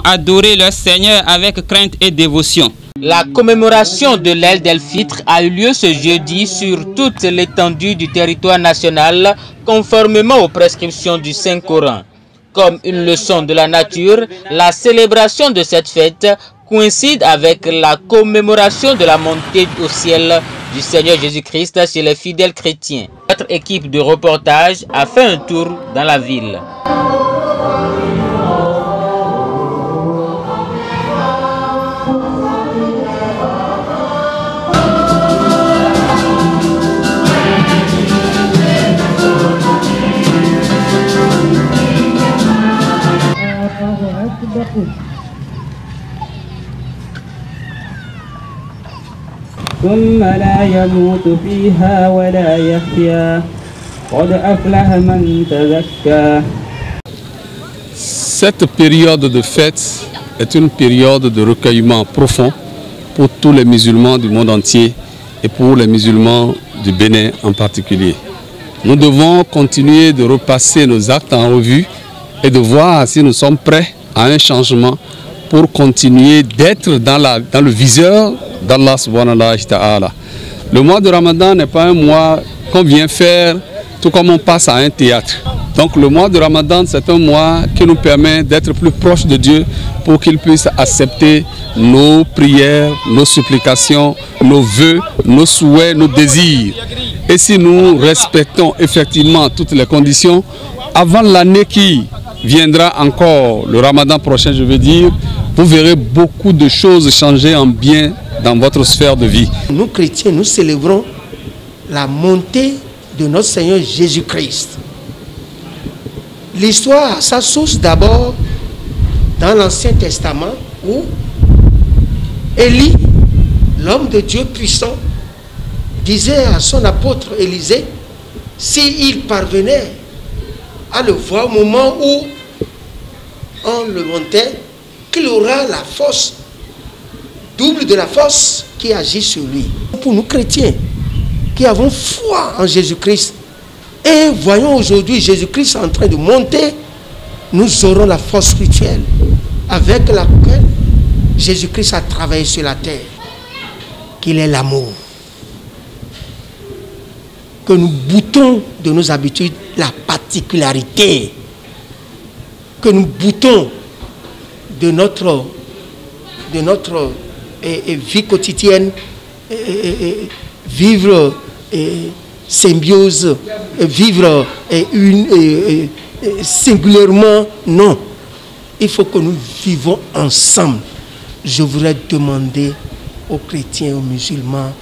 Adorer leur Seigneur avec crainte et dévotion. La commémoration de l'Aïd el-Fitr a eu lieu ce jeudi sur toute l'étendue du territoire national, conformément aux prescriptions du Saint-Coran. Comme une leçon de la nature, la célébration de cette fête coïncide avec la commémoration de la montée au ciel du Seigneur Jésus-Christ chez les fidèles chrétiens. Notre équipe de reportage a fait un tour dans la ville. ثم لا يموت فيها ولا يحيا قد أفلح من تزكى. Cette période de fête est une période de recueillement profond pour tous les musulmans du monde entier et pour les musulmans du Bénin en particulier. Nous devons continuer de repasser nos actes en revue et de voir si nous sommes prêts à un changement pour continuer d'être dans le viseur d'Allah subhanahu wa ta'ala. Le mois de Ramadan n'est pas un mois qu'on vient faire tout comme on passe à un théâtre. Donc le mois de Ramadan, c'est un mois qui nous permet d'être plus proches de Dieu pour qu'il puisse accepter nos prières, nos supplications, nos vœux, nos souhaits, nos désirs. Et si nous respectons effectivement toutes les conditions, avant l'année qui viendra encore, le Ramadan prochain je veux dire, vous verrez beaucoup de choses changer en bien dans votre sphère de vie. Nous chrétiens, nous célébrons la montée de notre Seigneur Jésus-Christ. L'histoire a sa source d'abord dans l'Ancien Testament où Élie, l'homme de Dieu puissant, disait à son apôtre Élisée, s'il parvenait à le voir au moment où on le montait, qu'il aura la force double de la force qui agit sur lui. Pour nous chrétiens qui avons foi en Jésus-Christ et voyons aujourd'hui Jésus-Christ en train de monter, nous aurons la force spirituelle avec laquelle Jésus-Christ a travaillé sur la terre, qu'il est l'amour. Que nous boutons de nos habitudes la particularité, que nous boutons de notre vie quotidienne, vivre symbiose, vivre singulièrement, non. Il faut que nous vivons ensemble. Je voudrais demander aux chrétiens et aux musulmans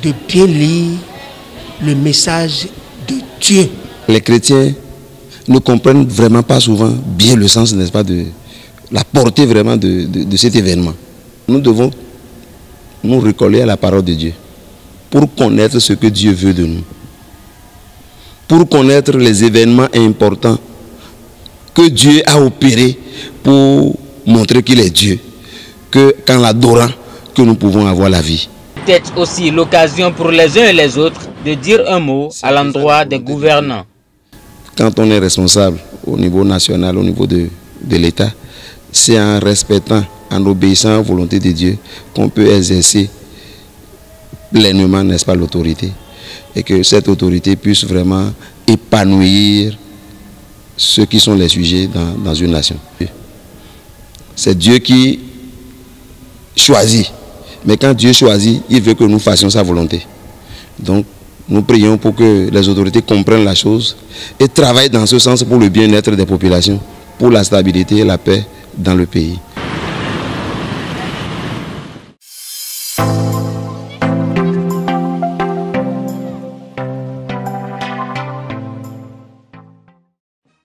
de bien lire le message de Dieu. Les chrétiens ne comprennent vraiment pas souvent bien le sens, n'est-ce pas, de la portée vraiment de cet événement. Nous devons nous recoller à la parole de Dieu pour connaître ce que Dieu veut de nous, pour connaître les événements importants que Dieu a opérés pour montrer qu'il est Dieu, qu'en l'adorant que nous pouvons avoir la vie. Peut-être aussi l'occasion pour les uns et les autres de dire un mot à l'endroit des gouvernants. Quand on est responsable au niveau national, au niveau de l'État, c'est en respectant, en obéissant à la volonté de Dieu qu'on peut exercer pleinement, n'est-ce pas, l'autorité. Et que cette autorité puisse vraiment épanouir ceux qui sont les sujets dans une nation. C'est Dieu qui choisit. Mais quand Dieu choisit, il veut que nous fassions sa volonté. Donc, nous prions pour que les autorités comprennent la chose et travaillent dans ce sens pour le bien-être des populations, pour la stabilité et la paix dans le pays.